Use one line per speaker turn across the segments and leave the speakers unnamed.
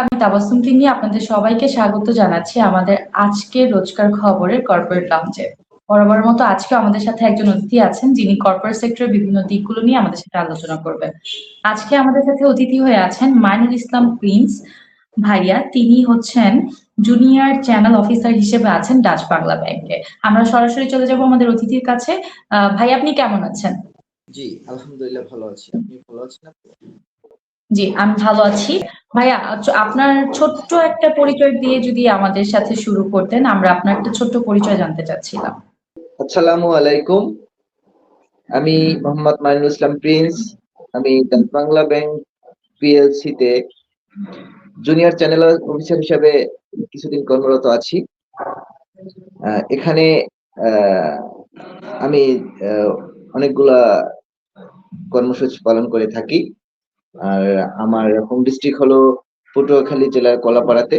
আমি তাবাসসুম তিন্নি আপনাদের সবাইকে স্বাগত জানাচ্ছি আমাদের আজকের রোজকার খবরের কর্পোরেট লাউঞ্জে। বরাবরের মতো আজকে আমাদের সাথে একজন অতিথি আছেন যিনি কর্পোরেট সেক্টরের বিভিন্ন দিকগুলো নিয়ে আমাদের সাথে আলোচনা করবেন। আজকে আমাদের সাথে অতিথি হয়ে আছেন মাইনুল ইসলাম প্রিন্স ভাইয়া। তিনি হচ্ছেন জুনিয়র চ্যানেল অফিসার হিসেবে আছেন ডাচ বাংলা ব্যাংকে। আমরা সরাসরি চলে যাব আমাদের অতিথির কাছে। ভাই, আপনি কেমন আছেন?
জি, আলহামদুলিল্লাহ ভালো আছি। আপনি ভালো আছেন আপু?
জি, আমি ভালো আছি। ভাইয়া, আপনার ছোট্ট একটা পরিচয় দিয়ে যদি আমাদের সাথে শুরু করতেন, আমরা আপনার একটা ছোট্ট পরিচয় জানতে চাচ্ছিলাম।
আসসালামু আলাইকুম। আমি মোহাম্মদ মাইনুল ইসলাম প্রিন্স। আমি ডাচ বাংলা ব্যাংক পিএলসি তে জুনিয়র চ্যানেল অফিসার হিসেবে কিছুদিন কর্মরত আছি। এখানে আমি অনেকগুলা কর্মসূচি পালন করে থাকি। আর আমার হোম ডিস্ট্রিক্ট হলো পটুয়াখালী জেলার কলাপাড়াতে।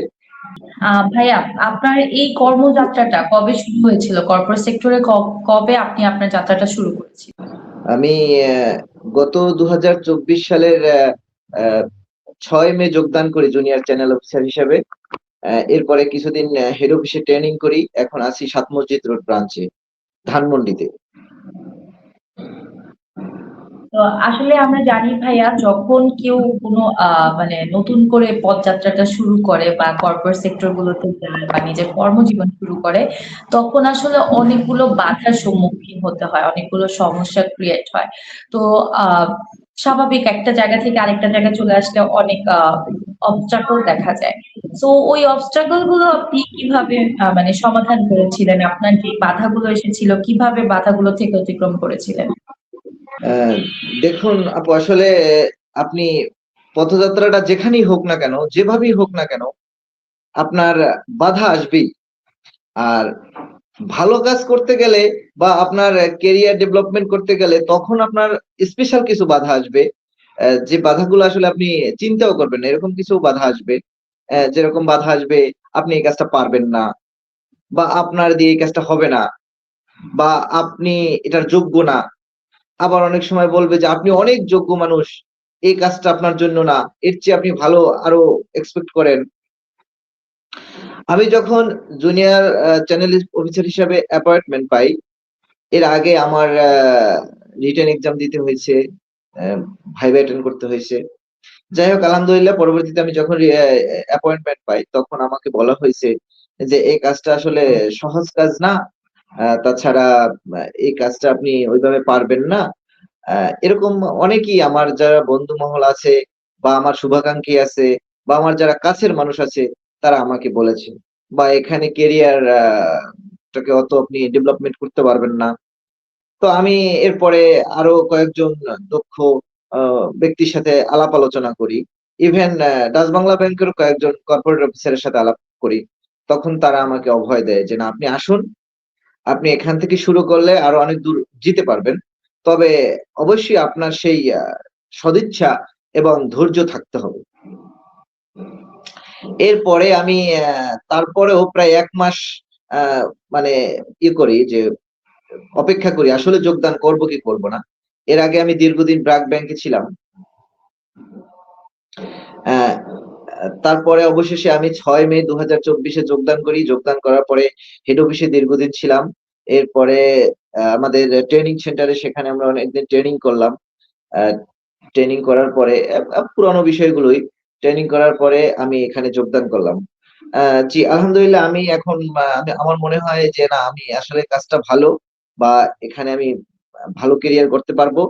ভাইয়া, আপনার এই কর্মযাত্রাটা কবে শুরু হয়েছিল? কর্পোরেট সেক্টরে কবে আপনি আপনার যাত্রাটা শুরু করেছিলেন?
আমি গত 2024 সালের 6 মে যোগদান করি জুনিয়র চ্যানেল অফিসার হিসেবে। এরপরে কিছুদিন হেড অফিসে ট্রেনিং করি। এখন আছি সাত মসজিদ রোড ব্রাঞ্চে, ধানমন্ডিতে।
তো আসলে আমরা জানি ভাইয়া, যখন কেউ কোনো মানে নতুন করে পথযাত্রাটা শুরু করে বা কর্পোরেট সেক্টর গুলোতে যায় বা নিজের কর্মজীবন শুরু করে, তখন আসলে অনেকগুলো বাধার সম্মুখীন হতে হয়, অনেকগুলো সমস্যা ক্রিয়েট হয়। তো স্বাভাবিক একটা জায়গা থেকে আরেকটা জায়গায় চলে আসলে অনেক অবস্ট্রাগল দেখা যায়। তো ওই অবস্ট্রাগল গুলো আপনি কিভাবে মানে সমাধান করেছিলেন? আপনার যে বাধাগুলো এসেছিল, কিভাবে বাধাগুলো থেকে অতিক্রম করেছিলেন?
দেখুন আপু, আসলে আপনি পথযাত্রাটা যেখানেই হোক না কেন, যেভাবেই হোক না কেন, আপনার বাধা আসবেই। আর ভালো কাজ করতে গেলে বা আপনার কেরিয়ার ডেভেলপমেন্ট করতে গেলে তখন আপনার স্পেশাল কিছু বাধা আসবে, যে বাধাগুলো আসলে আপনি চিন্তাও করবেন না, এরকম কিছু বাধা আসবে। যেরকম বাধা আসবে, আপনি এই কাজটা পারবেন না, বা আপনার দিয়ে এই কাজটা হবে না, বা আপনি এটার যোগ্য না। আবার অনেক সময় বলবে যে আপনি অনেক যোগ্য মানুষ, এই কাজটা আপনার জন্য না, এর চেয়ে আপনি ভালো আরো এক্সপেক্ট করেন। আমি যখন জুনিয়র চ্যানেল অফিসার হিসাবে অ্যাপয়েন্টমেন্ট পাই, এর আগে আমার রিটেন এক্সাম দিতে হয়েছে, ভাইভা অ্যাটেন্ড করতে হয়েছে। যাই হোক, আলহামদুলিল্লাহ পরবর্তীতে আমি যখন অ্যাপয়েন্টমেন্ট পাই তখন আমাকে বলা হয়েছে যে এই কাজটা আসলে সহজ কাজ না। তাছাড়া এই কাজটা আপনি ওইভাবে পারবেন না। এরকম অনেকেই আমার যারা বন্ধু মহল আছে বা আমার শুভাকাঙ্ক্ষী আছে বা আমার যারা কাছের মানুষ আছে, তারা আমাকে বলেছে, বা এখানে কেরিয়ার টাকে অত আপনি ডেভেলপমেন্ট করতে পারবেন না। তো আমি এরপরে আরো কয়েকজন দক্ষ ব্যক্তির সাথে আলাপ আলোচনা করি। ইভেন ডাচ বাংলা ব্যাংকের কয়েকজন কর্পোরেট অফিসারের সাথে আলাপ করি। তখন তারা আমাকে অভয় দেয় যে না, আপনি আসুন, আপনি এখান থেকে শুরু করলে আরো অনেক দূর যেতে পারবেন। তবে অবশ্যই আপনার সেই সদিচ্ছা এবং ধৈর্য থাকতে হবে। এরপরে আমি তারপরেও প্রায় 1 মাস মানে করি যে অপেক্ষা করি আসলে যোগদান করব কি করব না। এর আগে আমি দীর্ঘদিন ব্র্যাক ব্যাংকে ছিলাম। আহ, তারপরে অবশেষে আমি 6 মে 2024-এ যোগদান করি। যোগদান করার পরে হেড অফিসে দীর্ঘদিন ছিলাম। এরপরে আমাদের ট্রেনিং সেন্টারে, সেখানে আমরা অনেকদিন ট্রেনিং করলাম। ট্রেনিং করার পরে পুরানো বিষয়গুলোই ট্রেনিং করার পরে আমি এখানে যোগদান করলাম। জি, আলহামদুলিল্লাহ আমি এখন আমার মনে হয় যে না, আমি আসলে কাজটা ভালো, বা এখানে আমি ভালো কেরিয়ার করতে পারবো।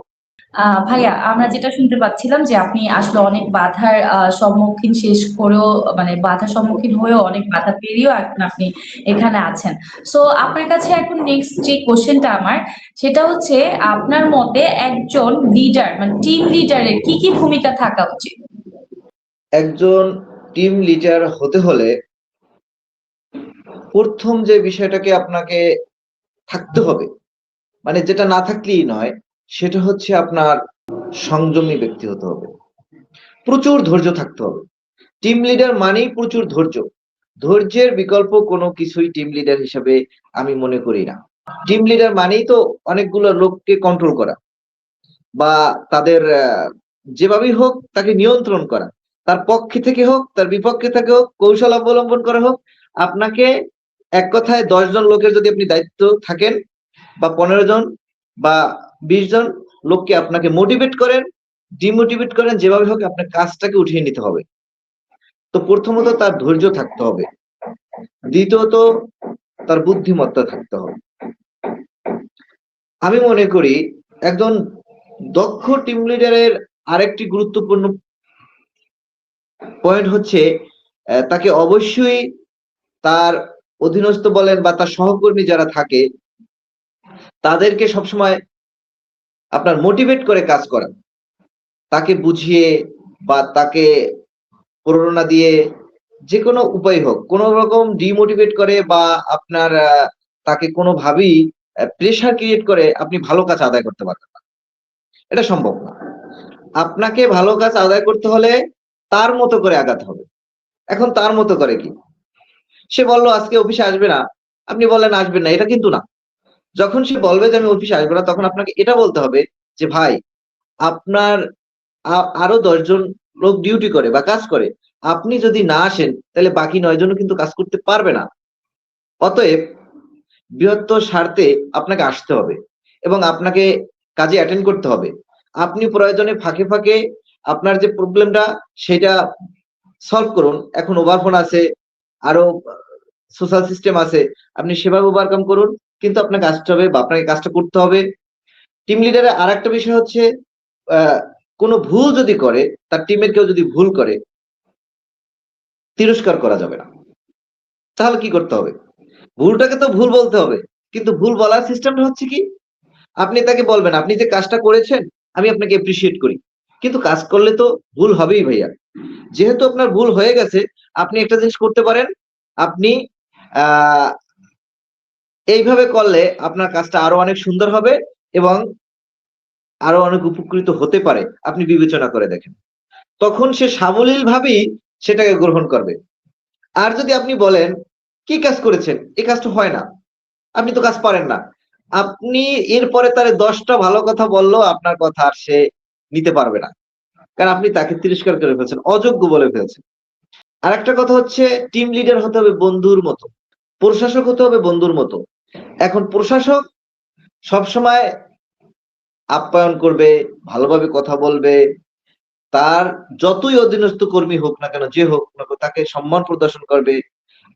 ভাইয়া, আমরা যেটা শুনতে পাচ্ছিলাম যে আপনি আসলে অনেক বাধার সম্মুখীন শেষ করেও, মানে বাধার সম্মুখীন হয়েও অনেক বাধা পেরিয়েও এখন আপনি এখানে আছেন। সো আপনার কাছে এখন নেক্সট যে কোশ্চেনটা আমার, সেটা হচ্ছে আপনার মতে একজন লিডার মানে টিম লিডারের কি কি ভূমিকা থাকা উচিত?
একজন টিম লিডার হতে হলে প্রথম যে বিষয়টাকে আপনাকে থাকতে হবে, মানে যেটা না থাকলেই নয়, সেটা হচ্ছে আপনার সংযমী ব্যক্তি হতে হবে। প্রচুর ধৈর্য থাকতে হবে। টিম লিডার মানেই প্রচুর ধৈর্য। ধৈর্যের বিকল্প কোনো কিছুই টিম লিডার হিসেবে আমি মনে করি না। টিম লিডার মানেই তো অনেকগুলো লোককে কন্ট্রোল করা, বা তাদের যেভাবেই হোক তাকে নিয়ন্ত্রণ করা, তার পক্ষে থেকে হোক তার বিপক্ষে থেকে হোক, কৌশল অবলম্বন করে হোক, আপনাকে এক কথায় 10 জন লোকের যদি আপনি দায়িত্ব থাকেন বা 15 জন বা 20 জন লোককে আপনাকে মোটিভেট করেন, ডিমোটিভেট করেন, যেভাবে হোক আপনার কাজটাকে উঠিয়ে নিতে হবে। তো প্রথমত তার ধৈর্য থাকতে হবে, দ্বিতীয়ত তার বুদ্ধিমত্তা থাকতে হবে। আমি মনে করি একজন দক্ষ টিম লিডারের আরেকটি গুরুত্বপূর্ণ পয়েন্ট হচ্ছে তাকে অবশ্যই তার অধীনস্থ বলেন বা তার সহকর্মী যারা থাকে তাদেরকে সবসময় আপনার মোটিভেট করে কাজ করা, তাকে বুঝিয়ে বা তাকে প্রেরণা দিয়ে যে কোনো উপায় হোক, কোন রকম ডিমোটিভেট করে বা আপনার তাকে কোনোভাবেই প্রেশার ক্রিয়েট করে আপনি ভালো কাজ আদায় করতে পারবেন না, এটা সম্ভব না। আপনাকে ভালো কাজ আদায় করতে হলে তার মতো করে আগাতে হবে। এখন তার মতো করে কি? সে বললো আজকে অফিসে আসবে না, আপনি বললেন আসবেন না, এটা কিন্তু না। যখন সে বলবে যে আমি অফিসে আসবো না, তখন আপনাকে এটা বলতে হবে যে ভাই, আপনার আরো 10 জন লোক ডিউটি করে বা কাজ করে, আপনি যদি না আসেন তাহলে বাকি 9 জনও কিন্তু কাজ করতে পারবে না। অতএব বৃহত্তর স্বার্থে আপনাকে আসতে হবে এবং আপনাকে কাজে অ্যাটেন্ড করতে হবে। আপনি প্রয়োজনে ফাঁকে ফাঁকে আপনার যে প্রবলেমটা সেটা সলভ করুন। এখন ওভারফোন আছে, আরো সোশ্যাল সিস্টেম আছে, আপনি সেভাবে ওভারকাম করুন, কিন্তু আপনাকে আসতে হবে বা আপনাকে কাজটা করতে হবে। টিম লিডারের আর একটা বিষয় হচ্ছে কোনো ভুল যদি করে, তার টিমের কেউ যদি ভুল করে, তিরস্কার করা যাবে না। তাহলে কি করতে হবে? ভুলটাকে তো ভুল বলতে হবে, কিন্তু ভুল বলার সিস্টেমটা হচ্ছে কি, আপনি তাকে বলবেন আপনি যে কাজটা করেছেন আমি আপনাকে এপ্রিসিয়েট করি, কিন্তু কাজ করলে তো ভুল হবেই ভাইয়া। যেহেতু আপনার ভুল হয়ে গেছে, আপনি একটা জিনিস করতে পারেন, আপনি আহ এইভাবে করলে আপনার কাজটা আরো অনেক সুন্দর হবে এবং আরো অনেক উপকৃত হতে পারে, আপনি বিবেচনা করে দেখেন। তখন সে সাবলীল ভাবেই সেটাকে গ্রহণ করবে। আর যদি আপনি বলেন কি কাজ করেছেন, এই কাজটা হয় না, আপনি তো কাজ পারেন না, আপনি এরপরে তারে 10টা ভালো কথা বললেও আপনার কথা আর সে নিতে পারবে না, কারণ আপনি তাকে তিরস্কার করে ফেলছেন, অযোগ্য বলে ফেলছেন। আর একটা কথা হচ্ছে টিম লিডার হতে হবে বন্ধুর মতো, প্রশাসক হতে হবে বন্ধুর মতো। এখন প্রশাসক সবসময় আপ্যায়ন করবে, ভালোভাবে কথা বলবে, তার যতই অধীনস্থ কর্মী হোক না কেন, যে হোক না কেন, তাকে সম্মান প্রদর্শন করবে।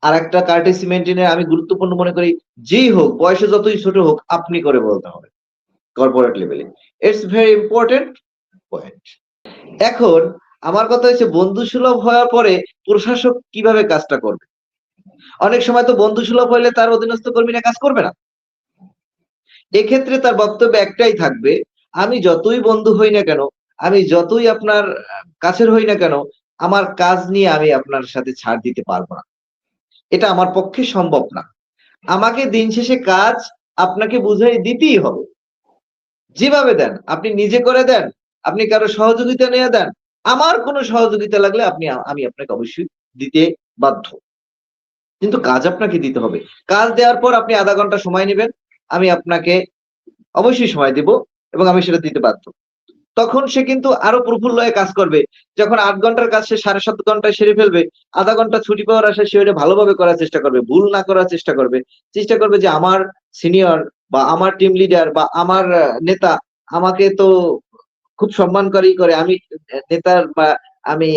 আর একটা কার্টেসি মেইনটেইনে আমি গুরুত্বপূর্ণ মনে করি, যেই হোক বয়সে যতই ছোট হোক আপনি করে বলতে হবে কর্পোরেট লেভেলে। It's very important point. এখন আমার কথা হচ্ছে বন্ধু সুলভ হওয়ার পরে প্রশাসক কিভাবে কাজটা করবে। অনেক সময় তো বন্ধু সুলভ হইলে তার অধীনস্থ কর্মীরা কাজ করবে না। এক্ষেত্রে তার বক্তব্য একটাই থাকবে, আমি যতই বন্ধু হই না কেন, আমি যতই আপনার কাছের হই না কেন, আমার কাজ নিয়ে আমি আপনার সাথে ছাড় দিতে পারবো না, এটা আমার পক্ষে সম্ভব না। আমাকে দিন শেষে কাজ আপনাকে বুঝাই দিতেই হবে। যেভাবে দেন, আপনি নিজে করে দেন, আপনি কারো সহযোগিতা নিয়ে দেন, আমার কোনো সহযোগিতা লাগলে আমি আপনাকে অবশ্যই দিতে বাধ্য, কিন্তু কাজ আপনাকে দিতে হবে। কাজ দেওয়ার পর আপনি আধা ঘন্টা সময় নেবেন, আমি আপনাকে অবশ্যই সময় দিব এবং আমি সেটা দিতে বাধ্য। তখন সে কিন্তু আরো প্রফুল্ল হয়ে কাজ করবে। যখন 8 ঘন্টার কাজ সে 7.5 ঘন্টায় সেরে ফেলবে, আধা ঘন্টা ছুটি পাওয়ার আশায় সে ওটা ভালোভাবে করার চেষ্টা করবে, ভুল না করার চেষ্টা করবে। চেষ্টা করবে যে আমার সিনিয়র বা আমার টিম লিডার বা আমার নেতা আমাকে তো খুব সম্মান করেই করে, আমি নেতার বা আমি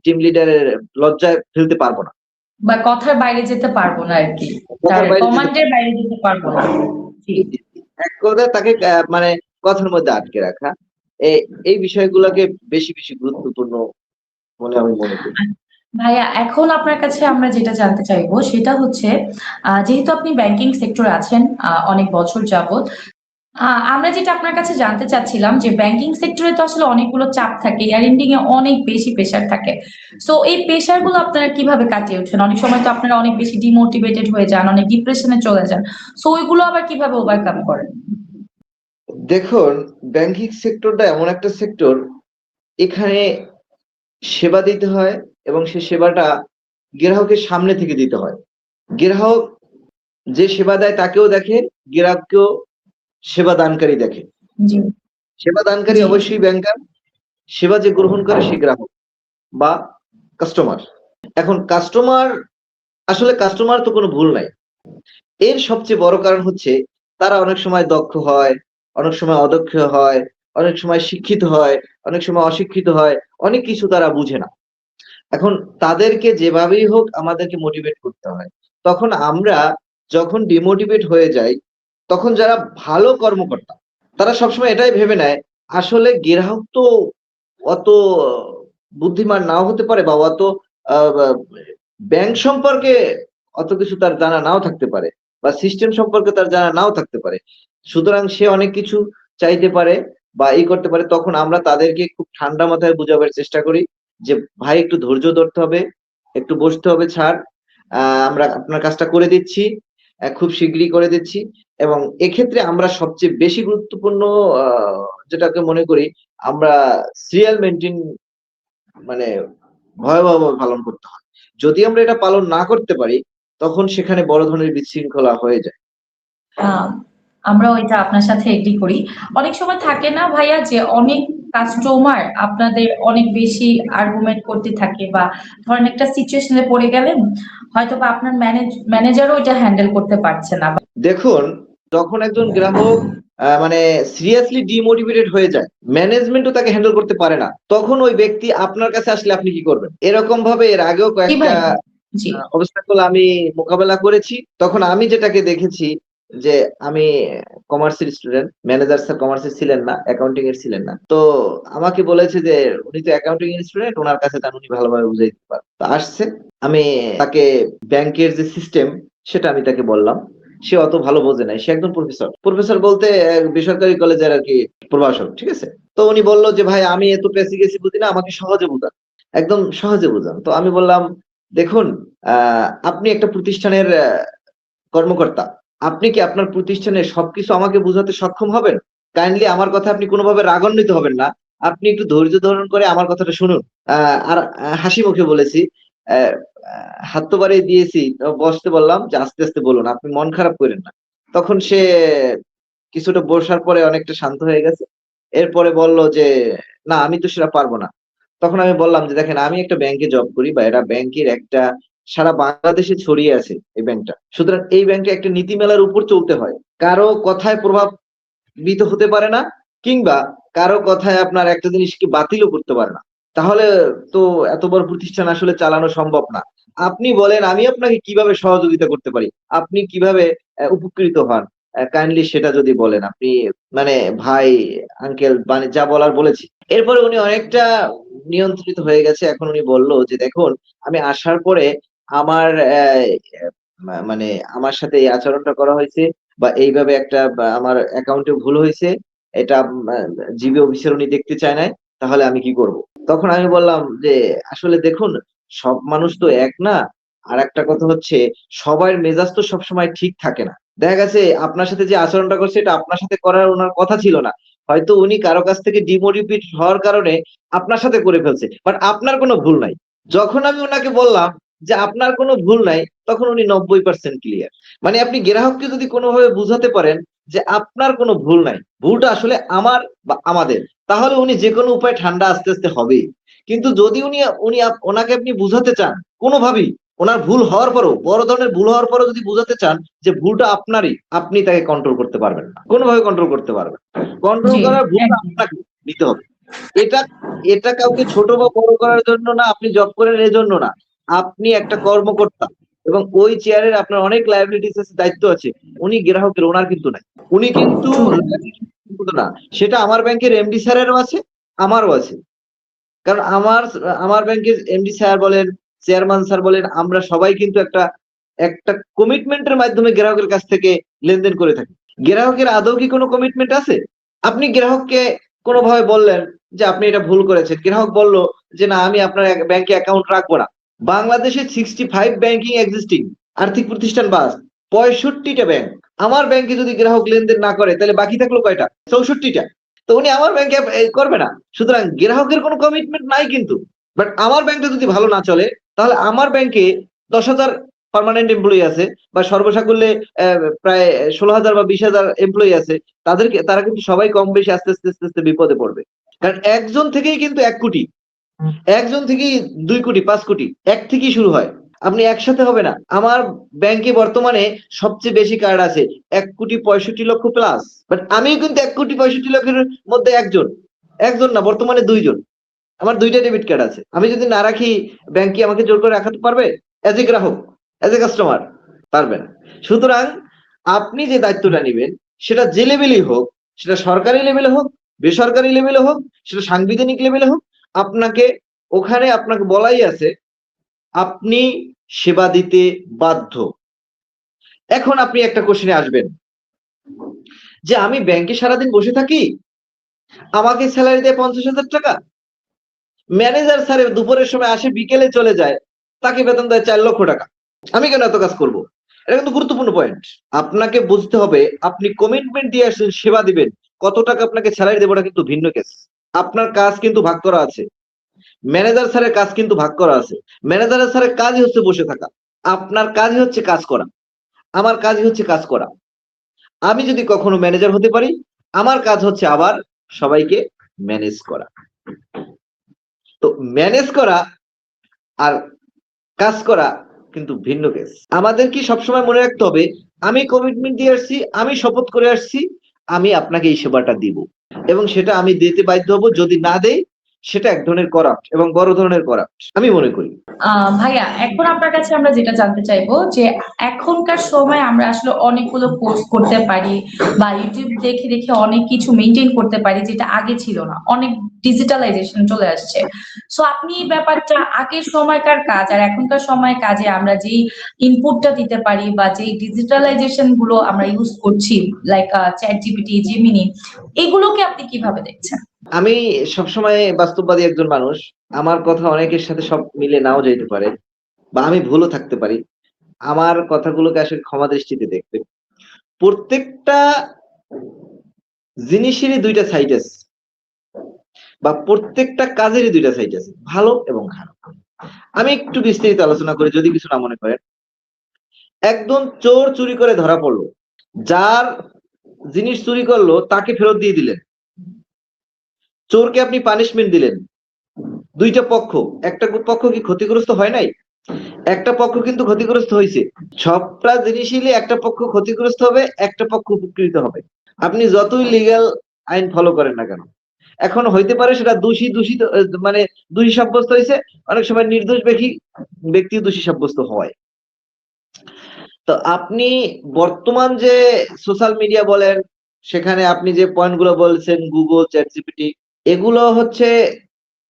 টিম লিডারের লজ্জায় ফেলতে পারবো না,
বা কথার বাইরে যেতে পারবো না আরকি। তার
কথার বাইরে যেতে
কমান্ডের বাইরে যেতে পারবো না। জি।
জি, জি, জি। এক কথায় তাকে মানে কথার মধ্যে আটকে রাখা। এই বিষয়গুলোকে বেশি বেশি গুরুত্বপূর্ণ বলে আমি মনে করি।
ভাইয়া এখন আপনার কাছে আমরা যেটা জানতে চাইবো সেটা হচ্ছে যেহেতু আপনি ব্যাংকিং সেক্টরে আছেন অনেক বছর যাবত, আমরা যেটা আপনার কাছে জানতে চাচ্ছিলাম যে ব্যাংকিং সেক্টরে তো আসলে অনেকগুলো চাপ থাকে, ইয়ার এন্ডিং এ অনেক বেশি প্রেশার থাকে। সো এই প্রেশার গুলো আপনারা কিভাবে কাটিয়ে ওঠেন? অনেক সময় তো আপনারা অনেক বেশি ডিমোটিভেটেড হয়ে যান, অনেক ডিপ্রেশনে চলে যান। সো ওইগুলো আবার কিভাবে ওভারকাম করেন?
দেখুন, ব্যাংকিং সেক্টরটা এমন একটা সেক্টর, এখানে সেবা দিতে হয় এবং সে সেবাটা গ্রাহকের সামনে থেকে দিতে হয়। গ্রাহক যে সেবা দেয় তাকেও দেখে, গ্রাহককেও সেবা দানকারী দেখে।
জি,
সেবা দানকারী
জি।
অবশ্যই ব্যাংকার, সেবা যে গ্রহণ করে সে গ্রাহক। বা কাস্টমার। এখন কাস্টমার তো কোনো ভুল নাই। এর সবচেয়ে বড় কারণ হচ্ছে তারা অনেক সময় দক্ষ হয়, অনেক সময় অদক্ষ হয়, অনেক সময় শিক্ষিত হয়, অনেক সময় অশিক্ষিত হয়, অনেক কিছু তারা বুঝে না। এখন তাদেরকে যেভাবেই হোক আমাদেরকে মোটিভেট করতে হয়। তখন আমরা যখন ডিমোটিভেট হয়ে যাই, তখন যারা ভালো কর্মকর্তা তারা সবসময় এটাই ভেবে নেয়, আসলে গ্রাহক তো অত বুদ্ধিমান নাও হতে পারে বা অত আ বা ব্যাংক সম্পর্কে অত কিছু তার জানা নাও থাকতে পারে বা সিস্টেম সম্পর্কে তার জানা নাও থাকতে পারে। সুতরাং সে অনেক কিছু চাইতে পারে বা করতে পারে। তখন আমরা তাদেরকে খুব ঠান্ডা মাথায় বুঝাবার চেষ্টা করি যে, "ভাই একটু ধৈর্য ধরতে হবে, একটু বসতে হবে ছাড়। আমরা আপনার কাজটা করে দিচ্ছি। খুব শিগগিরই করে দিচ্ছি।" এবং এক্ষেত্রে আমরা সবচেয়ে বেশি গুরুত্বপূর্ণ আ যেটাকে মনে করি, আমরা সিরিয়াল মেইনটেইন মানে ভয়াবহভাবে পালন করতে হয়। যদি আমরা এটা পালন না করতে পারি, তখন সেখানে বড় ধরনের বিশৃঙ্খলা হয়ে যায়।
আ আমরাও এটা আপনার সাথে এগ্রি করি। অনেক সময় থাকে না ভাইয়া যে অনেক কাস্টমার আপনাদের অনেক বেশি আর্গুমেন্ট করতে থাকে বা ধরেন একটা সিচুয়েশন এ পড়ে গেলেন, হয়তোবা আপনার ম্যানেজারও এটা হ্যান্ডেল করতে পারছে না।
দেখুন, যখন একজন গ্রাহক মানে সিরিয়াসলি ডিমোটিভেটেড হয়ে যায়, ম্যানেজমেন্টও তাকে হ্যান্ডেল করতে পারে না। তখন ওই ব্যক্তি আপনার কাছে আসলে আপনি কি করবেন? এরকম ভাবে এর আগেও
জি
কয়েকটা
ভাইয়া। জি।
obstacle আমি মোকাবেলা করেছি। তখন আমি যেটাকে দেখেছি যে আমি কমার্সের স্টুডেন্ট, ম্যানেজার স্যার কমার্সের ছিলেন না, অ্যাকাউন্টিং এর ছিলেন না। তো আমাকে বলেছে যে উনি তো অ্যাকাউন্টিং এর স্টুডেন্ট, উনার কাছে যান উনি ভালোভাবে বুঝাই দিতে পারবেন। তো আসছে, আমি তাকে ব্যাংকের যে সিস্টেম সেটা আমি তাকে বললাম। সে অত ভালো বোঝে নাই। সে একজন প্রফেসর। প্রফেসর বলতে বেসরকারি কলেজের আরকি প্রভাষক। ঠিক আছে? তো উনি বলল যে, "ভাই আমি এত পেঁচিগেছি বুঝি না, আমাকে সহজে বুঝান। একদম সহজে বুঝান।" তো আমি বললাম, "দেখুন, আ আপনি একটা প্রতিষ্ঠানের কর্মকর্তা। আপনি কি আপনার প্রতিষ্ঠানের সবকিছু আমাকে বুঝাতে সক্ষম হবেন? কাইন্ডলি আমার কথায় আপনি কোনভাবে রাগান্বিত হবেন না। আপনি একটু ধৈর্য ধারণ করে আমার কথাটা শুনুন।" আ আর হাসি মুখে বলেছি। অ্যা আ হাত তো বাড়িয়ে দিয়েছি। বসতে বললাম যে, "আস্তে, আস্তে বলুন। আপনি মন খারাপ কইরেন না।" তখন সে কিছুটা বসার পরে অনেকটা শান্ত হয়ে গেছে। এরপরে বলল যে, "না আমি তো সেটা পারব না।" তখন আমি বললাম যে, "দেখেন আমি একটা ব্যাংকে জব করি বা এরা ব্যাংকের একটা সারা বাংলাদেশে ছড়িয়ে আছে এই ব্যাংকটা। সুতরাং এই ব্যাংকে একটা নীতিমালার উপর চলতে হয়। কারো কথায় প্রভাবিত হতে পারে না কিংবা কারো কথায় আপনার একটা জিনিসকে বাতিলও করতে পারে না। তাহলে তো এত বড় প্রতিষ্ঠান আসলে চালানো সম্ভব না। আপনি বলেন আমি আপনাকে কিভাবে সহযোগিতা করতে পারি? আপনি কিভাবে উপকৃত হন? কাইন্ডলি সেটা যদি বলেন। আপনি মানে ভাই, আঙ্কেল মানে যা বলার বলেছি।" এরপরে উনি অনেকটা নিয়ন্ত্রিত হয়ে গেছে। এখন উনি বলল যে, "দেখুন, আমি আসার পরে আমার মানে আমার সাথে এই আচরণটা করা হয়েছে বা এইভাবে একটা আমার অ্যাকাউন্টে ভুল হইছে। এটা জিবি অফিসার উনি দেখতে চায় নাই। তাহলে আমি কি করব?" তখন আমি বললাম যে, "আসলে দেখুন, সব মানুষ তো এক না। আরেকটা কথা হচ্ছে সবার মেজাজ তো সবসময় ঠিক থাকে না। দেখা গেছে আপনার সাথে যে আচরণটা করছে এটা আপনার সাথে করার উনার কথা ছিল না। হয়তো উনি কারো কাছ থেকে ডিমোটিভেট হওয়ার কারণে আপনার সাথে করে ফেলছে। বাট আপনার কোনো ভুল নাই।" যখন আমি উনাকে বললাম যে, "আপনার কোনো ভুল নাই", তখন উনি ৯০% ক্লিয়ার। মানে আপনি গ্রাহককে যদি কোনভাবে বুঝাতে পারেন যে, আপনার কোনো ভুল নাই। ভুলটা আসলে আমার বা আমাদের। তাহলে উনি যেকোনো উপায়ে ঠান্ডা আস্তে, আস্তে হবেই। কিন্তু যদি উনি উনি আপ উনাকে আপনি বুঝাতে চান কোনভাবেই, উনার ভুল হওয়ার পরেও, বড় ধরনের ভুল হওয়ার পরেও যদি বুঝাতে চান যে ভুলটা আপনারই, আপনি তাকে কন্ট্রোল করতে পারবেন না। কোনভাবে কন্ট্রোল করতে পারবেন না। কন্ট্রোল
জি,
করার ভুলটা
একদম।
আপনাকে নিতে হবে। এটা এটা কাউকে ছোট বা বড় করার জন্য না, আপনি জব করেন এজন্য না। আপনি একটা কর্মকর্তা এবং ওই চেয়ারের আপনার অনেক লায়াবিলিটিস আছে, দায়িত্ব আছে। উনি গ্রাহকের, উনার কিন্তু নাই। উনি কিন্তু
ট্রু।
শুধু না, সেটা আমার ব্যাংকের এমডি স্যারেরও আছে, আমারও আছে। কারণ আমার ব্যাংকের এমডি স্যার বলেন, চেয়ারম্যান স্যার বলেন, আমরা সবাই কিন্তু একটা একটা কমিটমেন্ট এর মাধ্যমে গ্রাহকের কাছ থেকে লেনদেন করে থাকি। গ্রাহকের আদৌ কি কোনো কমিটমেন্ট আছে? আপনি গ্রাহককে কোনভাবে বললেন যে, "আপনি এটা ভুল করেছেন।" গ্রাহক বলল যে, "না, আমি আপনার ব্যাংকে অ্যাকাউন্ট রাখবো না।" বাংলাদেশে 65 ব্যাংকিং এক্সিস্টিং, আর্থিক প্রতিষ্ঠান বাদ ৬৫ টা ব্যাংক। আমার ব্যাংকে যদি গ্রাহক লেনদেন না করে তাহলে বাকি থাকলো কয়টা? ৬৪ টা। তো উনি আমার ব্যাংকে করবে না। সুতরাং গ্রাহকের কোনো কমিটমেন্ট নাই কিন্তু। বাট আমার ব্যাংকটা যদি ভালো না চলে, তাহলে আমার ব্যাংকে ১০,০০০ পার্মানেন্ট এমপ্লয়ি আছে বা সর্বসাকুল্যে প্রায় ১৬,০০০ বা ২০,০০০ এমপ্লয়ি আছে। তারা কিন্তু সবাই কম বেশি আস্তে, আস্তে বিপদে পড়বে। কারণ একজন থেকেই কিন্তু ১ কোটি। একজন থেকেই 2 কোটি 5 কোটি এক থেকেই শুরু হয়, আপনি একসাথে হবে না। আমার ব্যাংকে বর্তমানে সবচেয়ে বেশি কার্ড আছে 1,65,00,000 প্লাস, বাট আমি কিন্তু 1,65,00,000 মধ্যে একজন, একজন না বর্তমানে 2 জন। আমার 2টা ডেবিট কার্ড আছে, আমি যদি না রাখি ব্যাংক কি আমাকে জোর করে রাখাতে পারবে? এজ এ গ্রাহক, এজ এ কাস্টমার, পারবে না। সুতরাং আপনি যে দায়িত্বটা নেবেন সেটা যে লেভেলই হোক, সেটা সরকারি লেভেলে হোক, বেসরকারি লেভেলে হোক, সেটা সাংবিধানিক লেভেলে হোক, আপনাকে ওখানে আপনাকে বলাই আছে আপনি সেবা দিতে বাধ্য। এখন আপনি একটা কোশ্চেনে আসবেন যে আমি ব্যাংকে সারাদিন বসে থাকি, আমাকে স্যালারি দেয় 50,000 টাকা, ম্যানেজার স্যার দুপুরের সময় আসে বিকেলে চলে যায়, তাকে বেতন দেয় 4 লক্ষ টাকা, আমি কেন এত কাজ করব? এটা কিন্তু গুরুত্বপূর্ণ পয়েন্ট। আপনাকে বুঝতে হবে আপনি কমিটমেন্ট দিয়ে আসছেন সেবা দিবেন, কত টাকা আপনাকে স্যালারি দেবো এটা কিন্তু ভিন্ন কেস। আপনার কাজ কিন্তু ভাগ করা আছে, ম্যানেজার স্যারের কাজ কিন্তু ভাগ করা আছে। ম্যানেজার স্যারের কাজই হচ্ছে বসে থাকা, আপনার কাজই হচ্ছে কাজ করা, আমার কাজই হচ্ছে কাজ করা। আমি যদি কখনো ম্যানেজার হতে পারি, আমার কাজ হচ্ছে আবার সবাইকে ম্যানেজ করা। তো ম্যানেজ করা আর কাজ করা কিন্তু ভিন্ন কেস। আমাদের কি সবসময় মনে রাখতে হবে আমি কমিটমেন্ট দিয়ে আসছি, আমি শপথ করে আসছি, আমি আপনাকে এই সেবাটা দিব এবং সেটা আমি দিতে বাধ্য হব। যদি না দেই সেটা এক ধরনের করাপ্ট এবং বড় ধরনের করাপ্ট আমি মনে করি।
ভাইয়া, এখন আপনার কাছে আমরা যেটা জানতে চাইবো যে এখনকার সময় আমরা আসলে অনেকগুলো কোর্স করতে পারি বা ইউটিউব দেখে দেখে অনেক কিছু মেনটেন করতে পারি, যেটা আগে ছিল না। অনেক ডিজিটালাইজেশন চলে আসছে। সো আপনি এই ব্যাপারটা, আগের সময়কার কাজ আর এখনকার সময় কাজে আমরা যেই ইনপুটটা দিতে পারি বা যেই ডিজিটালাইজেশন গুলো আমরা ইউজ করছি, লাইক চ্যাট জিপিটি, জেমিনি, এগুলোকে আপনি কিভাবে দেখছেন?
আমি সবসময় বাস্তববাদী একজন মানুষ, আমার কথা অনেকের সাথে সব মিলে নাও যাইতে পারে বা আমি ভুলও থাকতে পারি। আমার কথাগুলোকে আসলে ক্ষমা দৃষ্টিতে দেখবে। প্রত্যেকটা জিনিসেরই 2টা সাইড আছে বা প্রত্যেকটা কাজেরই 2টা সাইড আছে, ভালো এবং খারাপ। আমি একটু বিস্তারিত আলোচনা করি যদি কিছু না মনে করেন। একজন চোর চুরি করে ধরা পড়লো, যার জিনিস চুরি করলো তাকে ফেরত দিয়ে দিলেন, চোরকে আপনি পানিশমেন্ট দিলেন। 2টা পক্ষ, একটা পক্ষ কি ক্ষতিগ্রস্ত হয় নাই? একটা পক্ষ কিন্তু ক্ষতিগ্রস্ত হয়েছে। সবটা জিনিসই একটা পক্ষ ক্ষতিগ্রস্ত হবে, একটা পক্ষ উপকৃত হবে। আপনি যতই লিগ্যাল আইন ফলো করেন না কেন, এখন হইতে পারে সেটা দূষিত মানে দোষী সাব্যস্ত হয়েছে, অনেক সময় নির্দোষ ব্যক্তি দোষী সাব্যস্ত হয়। তো আপনি বর্তমান যে সোশ্যাল মিডিয়া বলেন, সেখানে আপনি যে পয়েন্ট গুলো বলছেন, গুগল, চ্যাট জিপিটি, এগুলো হচ্ছে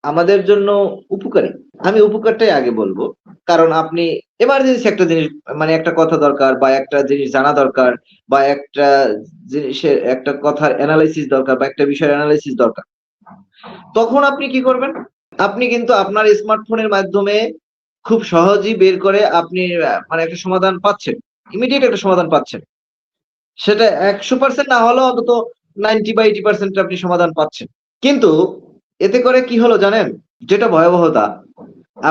আমাদের জন্য উপকারী। আমি উপকারটাই আগে বলবো, কারণ আপনি এমার্জেন্সি একটা জিনিস, মানে একটা কথা দরকার বা একটা জিনিস জানা দরকার বা একটা জিনিসের একটা কথার অ্যানালাইসিস দরকার বা একটা বিষয়ের অ্যানালাইসিস দরকার, তখন আপনি কি করবেন? আপনি কিন্তু আপনার স্মার্টফোনের মাধ্যমে খুব সহজেই বের করে আপনি মানে একটা সমাধান পাচ্ছেন, ইমিডিয়েট একটা সমাধান পাচ্ছেন। সেটা 100% না হলেও অন্তত 90 বা 80% আপনি সমাধান পাচ্ছেন। কিন্তু এতে করে কি হলো জানেন? যেটা ভয়াবহতা,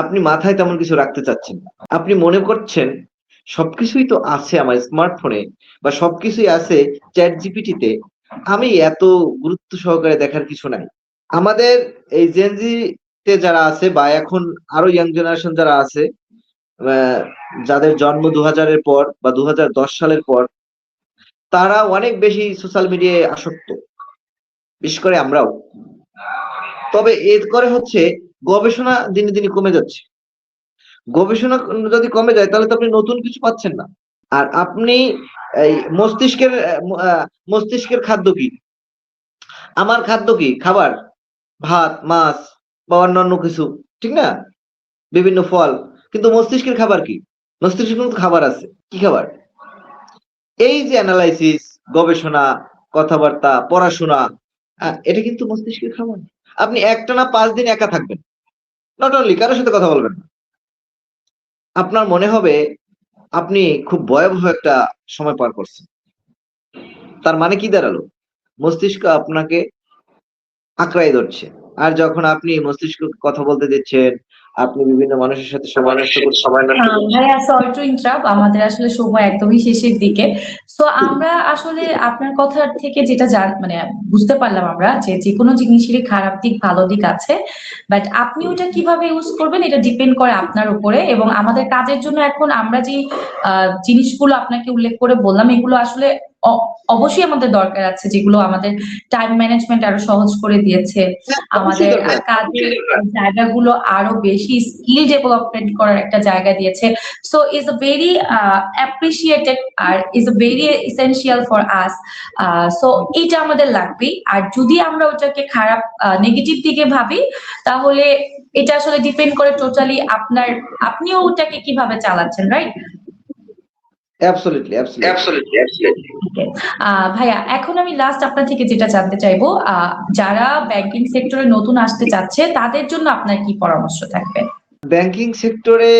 আপনি মাথায় তেমন কিছু রাখতে চাচ্ছেন না। আপনি মনে করছেন সবকিছুই তো আছে আমার স্মার্টফোনে বা সবকিছুই আছে চ্যাট জিপিটিতে, আমি এত গুরুত্ব সহকারে দেখার কিছু নাই। আমাদের এই জেনজি তে যারা আছে বা এখন আরো ইয়াং জেনারেশন যারা আছে, যাদের জন্ম 2000 এর পর বা 2010 সালের পর, তারা অনেক বেশি সোশ্যাল মিডিয়ায় আসক্ত, বিশেষ করে আমরাও। তবে এর করে হচ্ছে গবেষণা দিনে দিনে কমে যাচ্ছে। গবেষণা যদি কমে যায় তাহলে তো আপনি নতুন কিছু পাচ্ছেন না। আর আপনি এই মস্তিষ্কের খাদ্য কি? আমার খাদ্য কি? খাবার, ভাত, মাছ বা অন্যান্য কিছু, ঠিক না? বিভিন্ন ফল। কিন্তু মস্তিষ্কের খাবার কি? মস্তিষ্কের কিন্তু খাবার আছে। কি খাবার? এই যে অ্যানালাইসিস, গবেষণা, কথাবার্তা, পড়াশোনা, এটা কিন্তু মস্তিষ্কের খাবার। আপনি একটানা 5 দিন একা থাকবেন, নট অনলি কারোর সাথে কথা বলবেন না। আপনার মনে হবে আপনি খুব ভয়াবহ একটা সময় পার করছেন। তার মানে কি দাঁড়ালো? মস্তিষ্ক আপনাকে আঁকড়াই ধরছে। আর যখন আপনি মস্তিষ্ককে কথা বলতে দিচ্ছেন, আপনি বিভিন্ন মানুষের সাথে সময় নষ্ট করতে
ভাইয়া সরি টু ইন্টারাপ্ট, আমাদের আসলে সময় একদমই শেষের দিকে। সো আমরা আসলে আপনার কথা থেকে যেটা মানে বুঝতে পারলাম আমরা যে যেকোনো জিনিসেরই খারাপ দিক ভালো দিক আছে, বাট আপনি ওটা কিভাবে ইউজ করবেন এটা ডিপেন্ড করে আপনার উপরে। এবং আমাদের কাজের জন্য এখন আমরা যে জিনিসগুলো আপনাকে উল্লেখ করে বললাম এগুলো আসলে অবশ্যই আমাদের দরকার আছে, যেগুলো আমাদের টাইম ম্যানেজমেন্ট আরো সহজ করে দিয়েছে, আমাদের কাজের জায়গাগুলো আরো বেশি স্কিল ডেভেলপমেন্ট করার একটা জায়গা দিয়েছে। So is a very appreciated আর is a very essential for us. So এটা আমাদের লাগবেই। আর যদি আমরা ওটাকে খারাপ নেগেটিভ দিকে ভাবি তাহলে এটা আসলে ডিপেন্ড করে টোটালি আপনিও ওটাকে কিভাবে চালাচ্ছেন, রাইট?
অ্যাবসলিউটলি
ভাইয়া এখন আমি লাস্ট আপনার থেকে যেটা জানতে চাইবো, যারা ব্যাংকিং সেক্টরে নতুন আসতে চাচ্ছে তাদের জন্য আপনার কি পরামর্শ থাকবে?
ব্যাংকিং সেক্টরে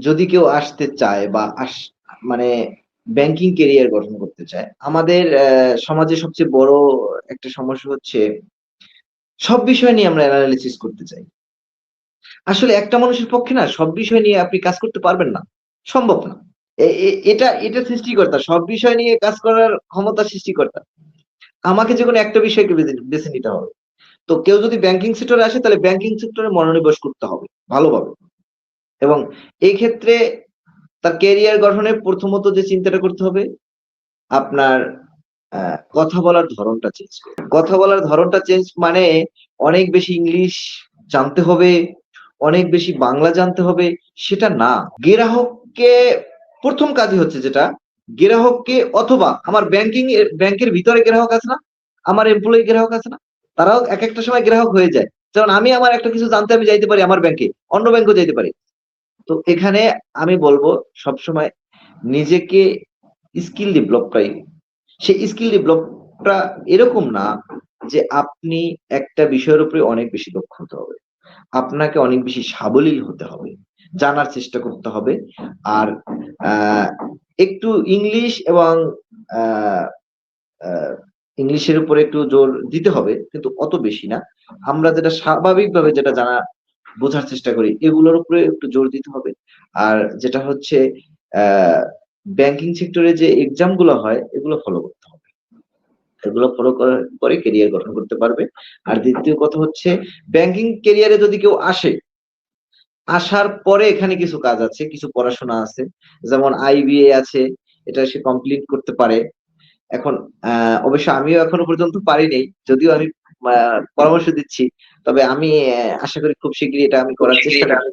যদি কেউ আসতে চায় বা মানে ব্যাংকিং ক্যারিয়ার গঠন করতে চায়, আমাদের সমাজে সবচেয়ে বড় একটা সমস্যা হচ্ছে সব বিষয় নিয়ে আমরা অ্যানালিসিস করতে চাই। আসলে একটা মানুষের পক্ষে না সব বিষয় নিয়ে আপনি কাজ করতে পারবেন না, সম্ভব না। এটা সৃষ্টিকর্তা, সব বিষয় নিয়ে কাজ করার ক্ষমতা সৃষ্টিকর্তা। আমাকে যে কোনো একটা বিষয়কে বেছে নিতে হবে। তো কেউ যদি ব্যাংকিং সেক্টরে আসে তাহলে ব্যাংকিং সেক্টরে মনোনিবেশ করতে হবে ভালোভাবে। এবং এই ক্ষেত্রে তার ক্যারিয়ার গঠনে প্রথমত যে চিন্তাটা করতে হবে, আপনার কথা বলার ধরনটা চেঞ্জ করতে। কথা বলার ধরনটা চেঞ্জ মানে অনেক বেশি ইংলিশ জানতে হবে, অনেক বেশি বাংলা জানতে হবে, সেটা না। গ্রাহককে প্রথম কাজই হচ্ছে যেটা, গ্রাহককে অথবা আমার ব্যাংকের ভিতরে গ্রাহক আছে না, আমার এমপ্লয়ি গ্রাহক আছে না, তারাও এক একটা সময় গ্রাহক হয়ে যায়। যেমন আমি আমার একটা কিছু জানতে আমি যাইতে পারি আমার ব্যাংকে, অন্য ব্যাংকেও যাইতে পারি। তো এখানে আমি বলবো সবসময় নিজেকে স্কিল ডেভেলপটাই, সেই স্কিল ডেভেলপটা এরকম না যে আপনি একটা বিষয়ের উপরে অনেক বেশি দক্ষ হতে হবে, আপনাকে অনেক বেশি সাবলীল হতে হবে, জানার চেষ্টা করতে হবে। আর একটু ইংলিশ এবং ইংলিশের উপরে একটু জোর দিতে হবে, কিন্তু অত বেশি না। আমরা যেটা স্বাভাবিকভাবে যেটা জানা বোঝার চেষ্টা করি এগুলোর উপরে একটু জোর দিতে হবে। আর যেটা হচ্ছে ব্যাংকিং সেক্টরে যে এক্সাম গুলো হয় এগুলো ফলো করতে হবে, এগুলো ফলো করে ক্যারিয়ার গঠন করতে পারবে। আর দ্বিতীয় কথা হচ্ছে ব্যাংকিং ক্যারিয়ারে যদি কেউ আসে, আসার পরে এখানে কিছু কাজ আছে, কিছু পড়াশোনা আছে, যেমন আইবিএ আছে, এটা সে কমপ্লিট করতে পারে। এখন অবশ্য আমিও এখনো পর্যন্ত পারিনি, যদিও আমি পরামর্শ দিচ্ছি, তবে আমি আশা করি খুব শিগগিরই এটা আমি করার চেষ্টা করব।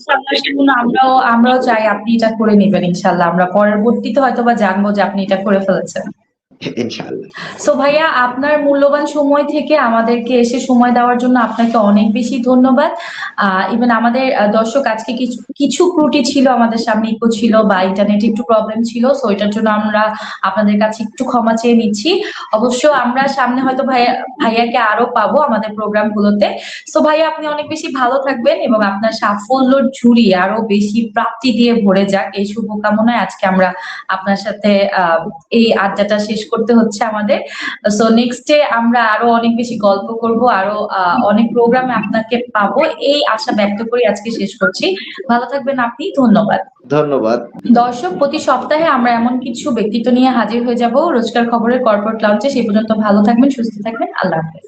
আমরাও চাই আপনি এটা করে নেবেন ইনশাল্লাহ। আমরা পরবর্তীতে হয়তোবা জানবো যে আপনি এটা করে ফেলেছেন
ইনশাআল্লাহ।
সো ভাইয়া আপনার মূল্যবান সময় থেকে আমাদেরকে এসে সময় দেওয়ার জন্য আপনাকে অনেক বেশি ধন্যবাদ। ইভেন আমাদের দর্শক আজকে কিছু ত্রুটি ছিল, আমাদের সামনে ইকো ছিল বা ইন্টারনেট একটু প্রবলেম ছিল, সো এটার জন্য আমরা আপনাদের কাছে একটু ক্ষমা চেয়ে নিচ্ছি। অবশ্য আমরা সামনে হয়তো ভাইয়াকে আরো পাবো আমাদের প্রোগ্রাম গুলোতে। সো ভাইয়া আপনি অনেক বেশি ভালো থাকবেন এবং আপনার সাফল্যর ঝুড়ি আরো বেশি প্রাপ্তি দিয়ে ভরে যাক, এই শুভকামনায় আজকে আমরা আপনার সাথে এই আড্ডাটা শেষ করতে হচ্ছে আমাদের। সো নেক্সট ডে আমরা আরো অনেক বেশি গল্প করব, আরো অনেক প্রোগ্রামে আপনাকে পাবো এই আশা ব্যক্ত করে আজকে শেষ করছি। ভালো থাকবেন আপনি, ধন্যবাদ।
ধন্যবাদ।
দর্শক, প্রতি সপ্তাহে আমরা এমন কিছু ব্যক্তিত্ব নিয়ে হাজির হয়ে যাব রোজকার খবরের কর্পোরেট লাউঞ্জে। সেই পর্যন্ত ভালো থাকবেন, সুস্থ থাকবেন, আল্লাহ হাফেজ।